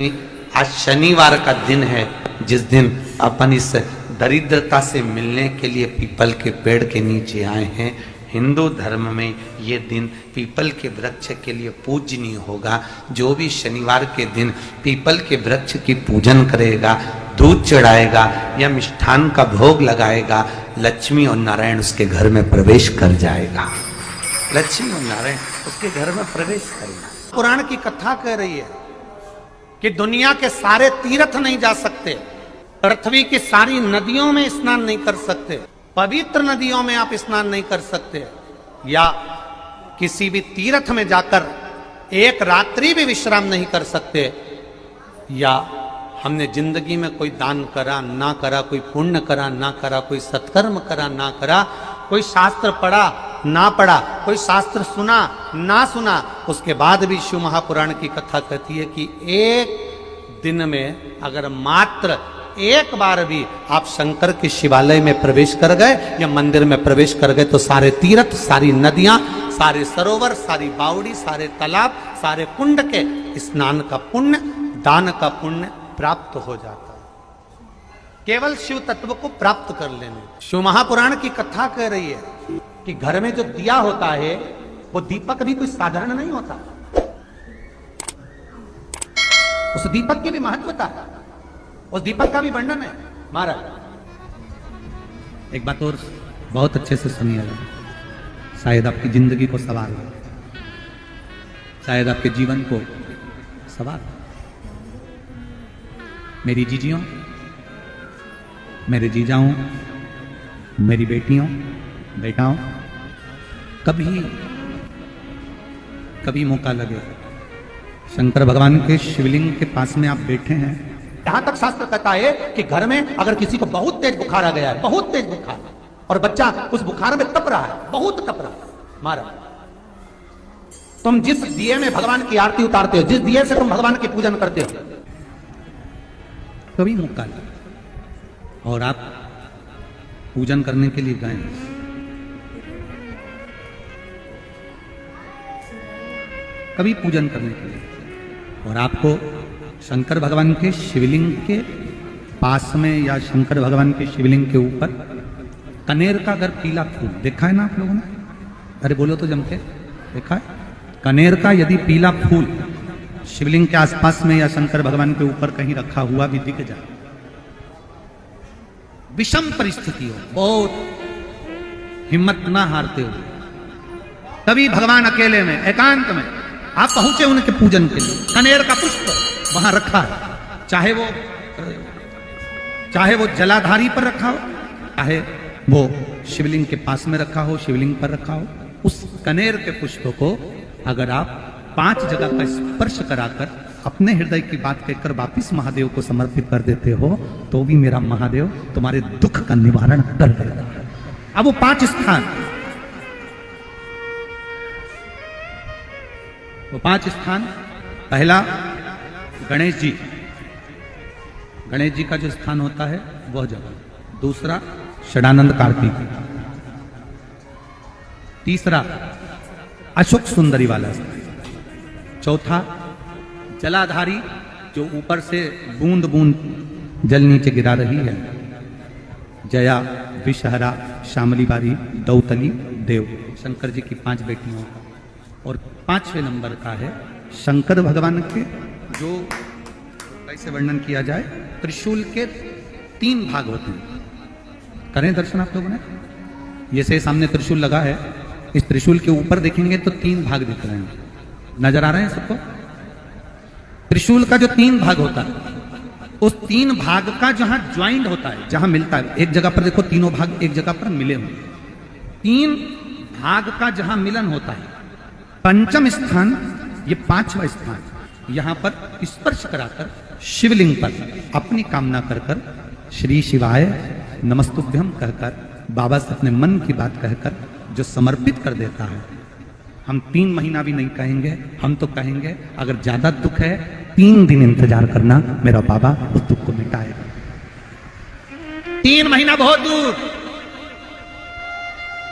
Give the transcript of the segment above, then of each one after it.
आज शनिवार का दिन है, जिस दिन अपन इस दरिद्रता से मिलने के लिए पीपल के पेड़ के नीचे आए हैं। हिंदू धर्म में ये दिन पीपल के वृक्ष के लिए पूजनीय होगा। जो भी शनिवार के दिन पीपल के वृक्ष की पूजन करेगा, दूध चढ़ाएगा या मिष्ठान का भोग लगाएगा, लक्ष्मी और नारायण उसके घर में प्रवेश कर जाएगा। लक्ष्मी और नारायण उसके घर में प्रवेश करेगा। पुराण की कथा कह रही है कि दुनिया के सारे तीर्थ नहीं जा सकते, पृथ्वी की सारी नदियों में स्नान नहीं कर सकते, पवित्र नदियों में आप स्नान नहीं कर सकते, या किसी भी तीर्थ में जाकर एक रात्रि भी विश्राम नहीं कर सकते, या हमने जिंदगी में कोई दान करा ना करा, कोई पुण्य करा ना करा, कोई सत्कर्म करा ना करा, कोई शास्त्र पढ़ा ना पढ़ा, कोई शास्त्र सुना ना सुना, उसके बाद भी शिव महापुराण की कथा कहती है कि एक दिन में अगर मात्र एक बार भी आप शंकर के शिवालय में प्रवेश कर गए या मंदिर में प्रवेश कर गए तो सारे तीर्थ, सारी नदियां, सारे सरोवर, सारी बावड़ी, सारे तालाब, सारे कुंड के स्नान का पुण्य, दान का पुण्य प्राप्त हो जाता है। केवल शिव तत्व को प्राप्त कर लेने। शिव महापुराण की कथा कह रही है कि घर में जो दिया होता है वो दीपक भी कोई साधारण नहीं होता, उस दीपक की भी महत्वता है, उस दीपक का भी वर्णन है। महाराज एक बात और बहुत अच्छे से सुनिएगा, शायद आपकी जिंदगी को सवार हो, शायद आपके जीवन को सवार। मेरी जीजियों, मेरे जीजाओं, मेरी बेटियों, बेटाओं, कभी मौका लगे शंकर भगवान के शिवलिंग के पास में आप बैठे हैं। यहां तक शास्त्र कहता है कि घर में अगर किसी को बहुत तेज बुखार आ गया है, बहुत तेज बुखार, और बच्चा उस बुखार में तप रहा है, बहुत तप रहा है, महाराज तुम जिस दिए में भगवान की आरती उतारते हो, जिस दिए से तुम भगवान की पूजन करते हो, कभी मौका लगे और आप पूजन करने के लिए गए, कभी पूजन करने के लिए, और आपको शंकर भगवान के शिवलिंग के पास में या शंकर भगवान के शिवलिंग के ऊपर कनेर का अगर पीला फूल देखा है ना आप लोगों ने, अरे बोलो तो जम के, देखा है? कनेर का यदि पीला फूल शिवलिंग के आसपास में या शंकर भगवान के ऊपर कहीं रखा हुआ भी दिख जाए, विषम परिस्थिति हो, बहुत हिम्मत ना हारते हो, तभी भगवान अकेले में एकांत में आप पहुंचे उनके पूजन के लिए, कनेर का पुष्प वहां रखा है, चाहे वो जलाधारी पर रखा हो, चाहे वो शिवलिंग के पास में रखा हो, शिवलिंग पर रखा हो, उस कनेर के पुष्प को अगर आप 5 जगह का स्पर्श कराकर अपने हृदय की बात कहकर वापिस महादेव को समर्पित कर देते हो, तो भी मेरा महादेव तुम्हारे दुख का निवारण कर देगा। अब वो 5 स्थान, वो 5 स्थान, पहला गणेश जी, गणेश जी का जो स्थान होता है वह जगह, दूसरा षडानंद कार्तिक, तीसरा अशोक सुंदरी वाला स्थान, चौथा जलाधारी जो ऊपर से बूंद बूंद जल नीचे गिरा रही है, जया, विषहरा, शामली बारी, दौतली, देव, शंकर जी की 5 बेटियों का, और 5वें नंबर का है शंकर भगवान के, जो कैसे वर्णन किया जाए, त्रिशूल के 3 भाग होते हैं। करें दर्शन आप लोगों ने, ये से सामने त्रिशूल लगा है, इस त्रिशूल के ऊपर देखेंगे तो 3 भाग दिख रहे हैं, नजर आ रहे हैं सबको? त्रिशूल का जो 3 भाग होता है, उस 3 भाग का जहां ज्वाइंट होता है, जहां मिलता है, एक जगह पर देखो तीनों भाग एक जगह पर मिले हुए, 3 भाग का जहां मिलन होता है, 5वां स्थान, ये 5वां स्थान, यहां पर स्पर्श कराकर शिवलिंग पर अपनी कामना कर कर श्री शिवाय नमस्तुभ्यम कहकर बाबा से अपने मन की बात कहकर जो समर्पित कर देता है, हम 3 महीना भी नहीं कहेंगे, हम तो कहेंगे अगर ज्यादा दुख है 3 दिन इंतजार करना, मेरा बाबा उस दुख को मिटाएगा। 3 महीना बहुत दूर,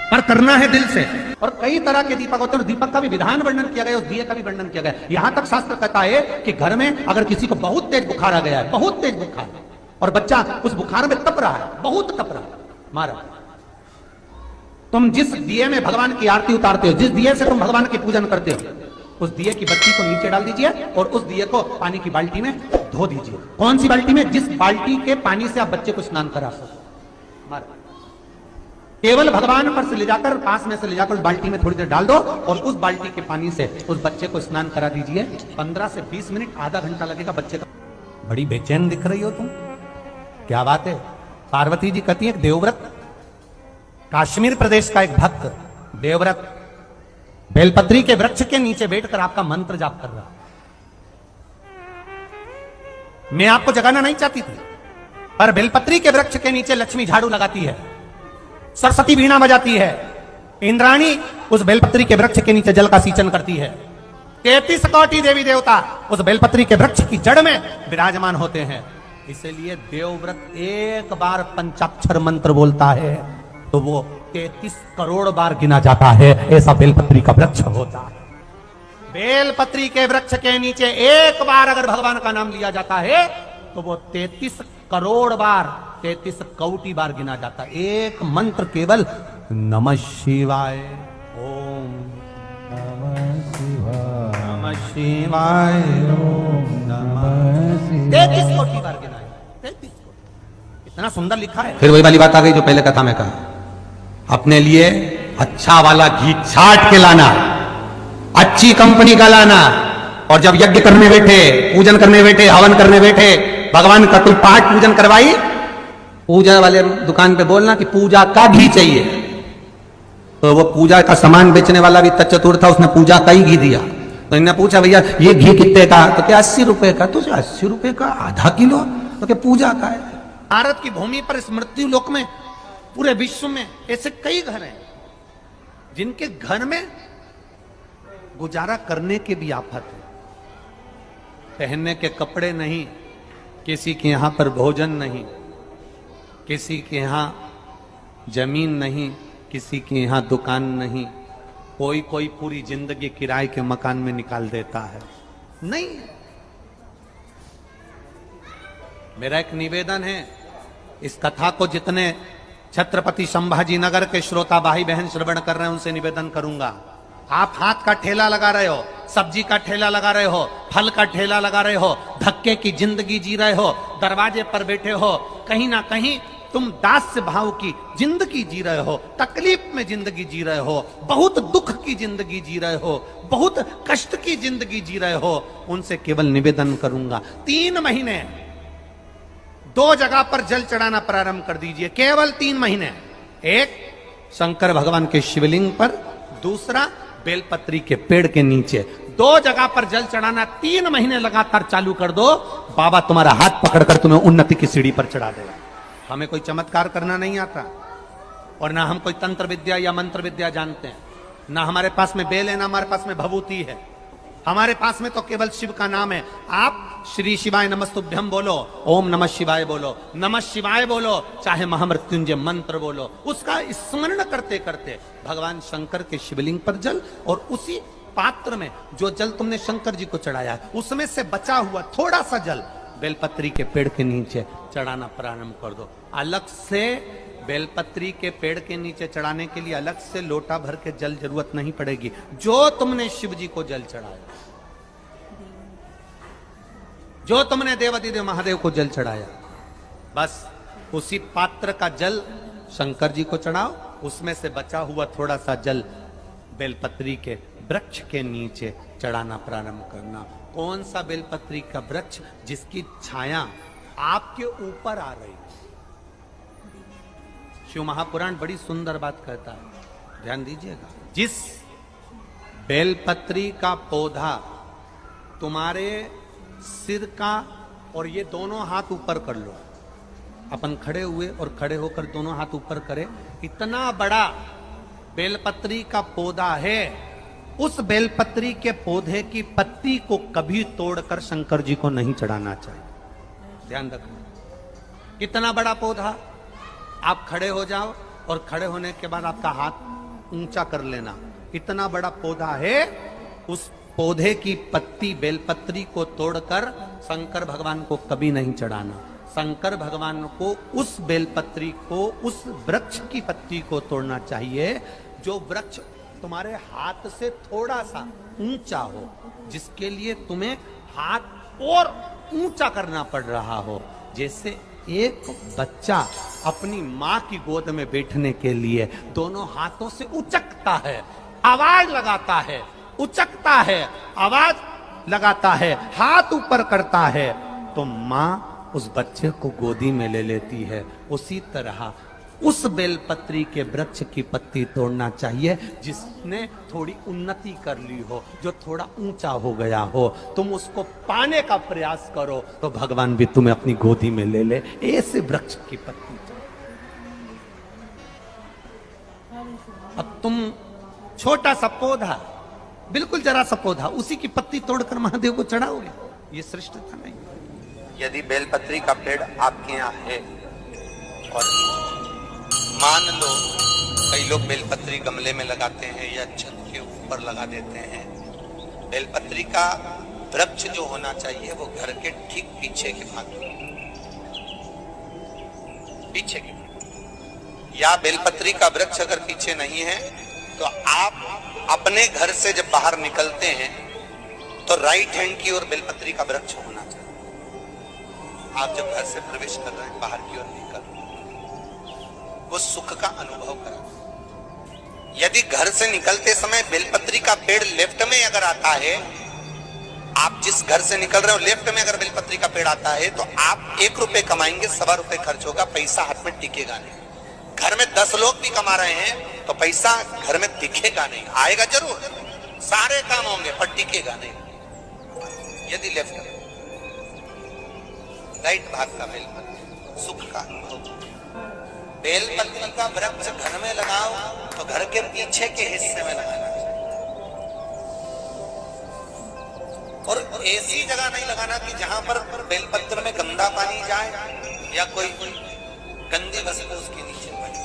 पर करना है दिल से। और कई तरह के दीपक होते हैं, दीपक का भी विधान वर्णन किया गया, उस दिए का भी वर्णन किया गया। यहां तक शास्त्र कहता है कि घर में अगर किसी को बहुत तेज बुखार आ गया है, बहुत तेज बुखार, और बच्चा उस बुखार में तप रहा है, बहुत तप रहा है, मारा, तुम जिस दिए में भगवान की आरती उतारते हो, जिस दिए से तुम भगवान की पूजन करते हो, उस दिए की बत्ती को नीचे डाल दीजिए और उस दिए को पानी की बाल्टी में धो दीजिए। कौन सी बाल्टी में? जिस बाल्टी के पानी से आप बच्चे को स्नान करा सको। मारा, केवल भगवान पर से ले जाकर, पास में से ले जाकर उस बाल्टी में थोड़ी देर डाल दो और उस बाल्टी के पानी से उस बच्चे को स्नान करा दीजिए। 15 से 20 मिनट, आधा घंटा लगेगा बच्चे का। बड़ी बेचैन दिख रही हो तुम, क्या बात है? पार्वती जी कहती है देवव्रत, कश्मीर प्रदेश का एक भक्त देवव्रत बेलपत्री के वृक्ष के नीचे बैठकर आपका मंत्र जाप कर रहा। मैं आपको जगाना नहीं चाहती थी, पर बेलपत्री के वृक्ष के नीचे लक्ष्मी झाड़ू लगाती है, सरस्वती वीणा बजाती है, इंद्राणी उस बेलपत्री के वृक्ष के नीचे जल का सिंचन करती है, 33 कोटि देवी देवता उस बेलपत्री के वृक्ष की जड़ में विराजमान होते हैं। इसलिए देवव्रत एक बार पंचाक्षर मंत्र बोलता है तो वो 33 करोड़ बार गिना जाता है, ऐसा बेलपत्री का वृक्ष होता है। बेलपत्री के वृक्ष के नीचे एक बार अगर भगवान का नाम लिया जाता है तो वो 33 करोड़ बार, 33 कोटि बार गिना जाता है। एक मंत्र केवल नमः शिवाय, ओम नमः शिवाय, ओम नमः शिवाय, 33 कोटि बार गिना है, 33 कोटि। इतना सुंदर लिखा है। फिर वही वाली बात आ गई जो पहले कथा में कहा, अपने लिए अच्छा वाला घी छाट के लाना, अच्छी कंपनी का लाना, और जब यज्ञ करने बैठे, पूजन करने बैठे, हवन करने बैठे, भगवान का कोई पाठ पूजन करवाई, पूजा वाले दुकान पे बोलना कि पूजा का घी चाहिए। तो वो पूजा का सामान बेचने वाला भी तच्चतुर था, उसने पूजा का ही घी दिया। तो इन्होंने पूछा भैया ये घी कितने का? तो क्या 80 रुपए का? तो 80 रुपए का आधा किलो? तो क्या पूजा का है? भारत की भूमि पर इस मृत्यु लोक में, पूरे विश्व में ऐसे कई घर हैं जिनके घर में गुजारा करने के भी आफत है, पहनने के कपड़े नहीं, किसी के यहां पर भोजन नहीं, किसी के यहां जमीन नहीं, किसी के यहां दुकान नहीं, कोई कोई पूरी जिंदगी किराए के मकान में निकाल देता है। नहीं, मेरा एक निवेदन है, इस कथा को जितने छत्रपति संभाजी नगर के श्रोता भाई बहन श्रवण कर रहे हैं उनसे निवेदन करूंगा, आप हाथ का ठेला लगा रहे हो, सब्जी का ठेला लगा रहे हो, फल का ठेला लगा रहे हो, धक्के की जिंदगी जी रहे हो, दरवाजे पर बैठे हो, कहीं ना कहीं तुम दास्य भाव की जिंदगी जी रहे हो, तकलीफ में जिंदगी जी रहे हो, बहुत दुख की जिंदगी जी रहे हो, बहुत कष्ट की जिंदगी जी रहे हो, उनसे केवल निवेदन करूंगा 3 महीने 2 जगह पर जल चढ़ाना प्रारंभ कर दीजिए, केवल 3 महीने। एक शंकर भगवान के शिवलिंग पर, दूसरा बेलपत्री के पेड़ के नीचे, 2 जगह पर जल चढ़ाना 3 महीने लगातार चालू कर दो, बाबा तुम्हारा हाथ पकड़कर तुम्हें उन्नति की सीढ़ी पर चढ़ा देगा। हमें कोई चमत्कार करना नहीं आता, और ना हम कोई तंत्र विद्या या मंत्र विद्या जानते हैं, ना हमारे पास में बेल है, ना हमारे पास में भभूति है, हमारे पास में तो केवल शिव का नाम है। आप श्री शिवाय नमस्तुभ्यम बोलो, ओम नमः शिवाय बोलो, नमः शिवाय बोलो, चाहे महामृत्युंजय मंत्र बोलो, उसका स्मरण करते करते भगवान शंकर के शिवलिंग पर जल, और उसी पात्र में जो जल तुमने शंकर जी को चढ़ाया है उसमें से बचा हुआ थोड़ा सा जल बेलपत्री के पेड़ के नीचे चढ़ाना प्रारंभ कर दो। अलग से बेलपत्री के पेड़ के नीचे चढ़ाने के लिए अलग से लोटा भर के जल जरूरत नहीं पड़ेगी। जो तुमने शिव जी को जल चढ़ाया, जो तुमने देवाधिदेव महादेव को जल चढ़ाया, बस उसी पात्र का जल शंकर जी को चढ़ाओ, उसमें से बचा हुआ थोड़ा सा जल बेलपत्री के वृक्ष के नीचे चढ़ाना प्रारंभ करना। कौन सा बेलपत्री का वृक्ष? जिसकी छाया आपके ऊपर आ रही। शिव महापुराण बड़ी सुंदर बात कहता है, ध्यान दीजिएगा। जिस बेलपत्री का पौधा तुम्हारे सिर का, और ये दोनों हाथ ऊपर कर लो, अपन खड़े हुए और खड़े होकर दोनों हाथ ऊपर करें, इतना बड़ा बेलपत्री का पौधा है, उस बेलपत्री के पौधे की पत्ती को कभी तोड़कर शंकर जी को नहीं चढ़ाना चाहिए। ध्यान रखना, कितना बड़ा पौधा। आप खड़े हो जाओ और खड़े होने के बाद आपका हाथ ऊंचा कर लेना। इतना बड़ा पौधा है, उस पौधे की पत्ती बेलपत्री को तोड़कर शंकर भगवान को कभी नहीं चढ़ाना। शंकर भगवान को उस बेलपत्री को, उस वृक्ष की पत्ती को तोड़ना चाहिए जो वृक्ष तुम्हारे हाथ से थोड़ा सा ऊंचा हो, जिसके लिए तुम्हें हाथ और ऊंचा करना पड़ रहा हो। जैसे एक बच्चा अपनी मां की गोद में बैठने के लिए दोनों हाथों से उचकता है, आवाज लगाता है, उचकता है, आवाज लगाता है, हाथ ऊपर करता है, तो मां उस बच्चे को गोदी में ले लेती है। उसी तरह उस बेलपत्री के वृक्ष की पत्ती तोड़ना चाहिए जिसने थोड़ी उन्नति कर ली हो, जो थोड़ा ऊंचा हो गया हो। तुम उसको पाने का प्रयास करो तो भगवान भी तुम्हें अपनी गोदी में ले ले। ऐसे वृक्ष की पत्ती। अब तुम छोटा सा पौधा, बिल्कुल जरा सा पौधा, उसी की पत्ती तोड़कर महादेव को चढ़ाओगे, ये श्रेष्ठता नहीं। यदि बेलपत्री का पेड़ आपके यहाँ है और मान लो कई लोग बेलपत्री गमले में लगाते हैं या छत के ऊपर लगा देते हैं, बेलपत्री का वृक्ष जो होना चाहिए वो घर के ठीक पीछे के भाग में, पीछे के भाग। या बेलपत्री का वृक्ष अगर पीछे नहीं है तो आप अपने घर से जब बाहर निकलते हैं तो राइट हैंड की ओर बेलपत्री का वृक्ष होना चाहिए। आप जब घर से प्रवेश कर रहे हैं, बाहर की ओर निकल, वो सुख का अनुभव करें। यदि घर से निकलते समय बेलपत्री का पेड़ लेफ्ट में अगर आता है, आप जिस घर से निकल रहे हो लेफ्ट में अगर बेलपत्री का पेड़ आता है तो आप 1 रुपए कमाएंगे, 1.25 रुपए खर्च होगा, पैसा हाथ में टिकेगा नहीं। घर में 10 लोग भी कमा रहे हैं तो पैसा घर में दिखेगा नहीं, आएगा जरूर, सारे काम होंगे पर टिकेगा नहीं। यदि लेफ्ट में, राइट भाग का बेलपत्री सुख का अनुभव। बेलपत्री का वृक्ष घर में लगाओ तो घर के पीछे के हिस्से में लगाना चाहिए, और ऐसी जगह नहीं लगाना कि जहां पर बेलपत्र में गंदा पानी जाए या कोई गंदी वस्तु उसके नीचे पड़े।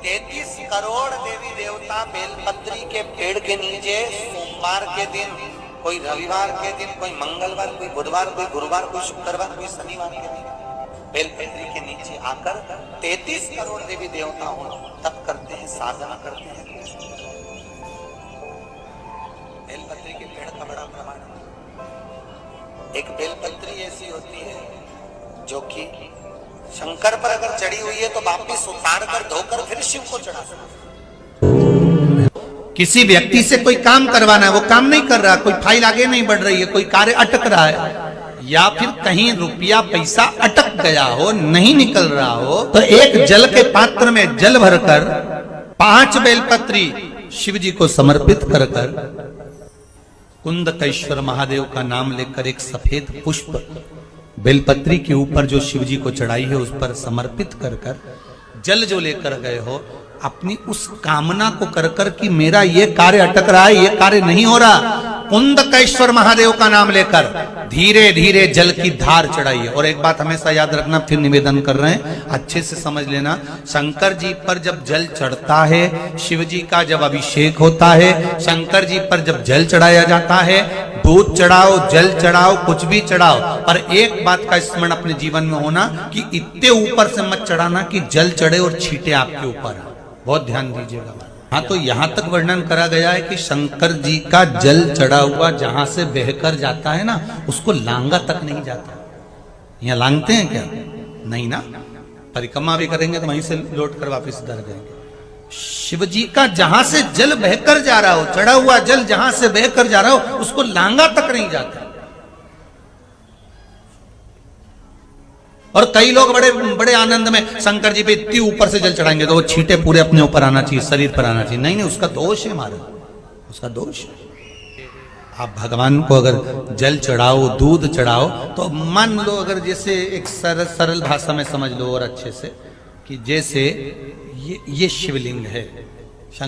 33 करोड़ देवी देवता बेलपत्री के पेड़ के नीचे सोमवार के दिन, कोई रविवार के दिन, कोई मंगलवार, कोई बुधवार, कोई गुरुवार, कोई शुक्रवार, कोई शनिवार के दिन बेलपत्री के नीचे आकर 33 करोड़ देवी देवता हो तप करते हैं, साधना करते हैं। बेलपत्री के पेड़ का बड़ा प्रमाण है। एक बेलपत्री ऐसी होती है जो कि शंकर पर अगर चढ़ी हुई है तो वापिस उतार कर धोकर फिर शिव को चढ़ा सकते। किसी व्यक्ति से कोई काम करवाना है, वो काम नहीं कर रहा, कोई फाइल आगे नहीं बढ़ रही है, कोई कार्य अटक रहा है, या फिर कहीं रुपया पैसा अटक गया हो, नहीं निकल रहा हो, तो एक जल के पात्र में जल भरकर 5 बेलपत्री शिव जी को समर्पित कर कुंदकेश्वर महादेव का नाम लेकर एक सफेद पुष्प बेलपत्री के ऊपर जो शिव जी को चढ़ाई है उस पर समर्पित कर जल जो लेकर गए हो, अपनी उस कामना को कर कि मेरा ये कार्य अटक रहा है, ये कार्य नहीं हो रहा, कुंदकेश्वर महादेव का नाम लेकर धीरे धीरे जल की धार चढ़ाइए। और एक बात हमेशा याद रखना, फिर निवेदन कर रहे हैं, अच्छे से समझ लेना, शंकर जी पर जब जल चढ़ता है, शिव जी का जब अभिषेक होता है, शंकर जी पर जब जल चढ़ाया जाता है, दूध चढ़ाओ, जल चढ़ाओ, कुछ भी चढ़ाओ, पर एक बात का स्मरण अपने जीवन में होना कि इतने ऊपर से मत चढ़ाना कि जल चढ़े और छींटे आपके ऊपर। बहुत ध्यान दीजिएगा। हाँ, तो यहां तक वर्णन करा गया है कि शंकर जी का जल चढ़ा हुआ जहां से बहकर जाता है ना, उसको लांगा तक नहीं जाता। यहाँ लांगते हैं क्या? नहीं ना, परिक्रमा भी करेंगे तो वहीं से लौट कर वापिस इधर जाएंगे। शिव जी का जहां से जल बहकर जा रहा हो, चढ़ा हुआ जल जहां से बहकर जा रहा हो, उसको लांगा तक नहीं जाता। और कई लोग बड़े बड़े आनंद में शंकर जी पे इतनी ऊपर से जल चढ़ाएंगे तो वो छींटे पूरे अपने ऊपर आना चाहिए, शरीर पर आना चाहिए। नहीं नहीं, उसका दोष है हमारा, उसका दोष है। आप भगवान को अगर जल चढ़ाओ, दूध चढ़ाओ, तो मान लो अगर जैसे एक सरल भाषा में समझ लो और अच्छे से, कि जैसे ये शिवलिंग है,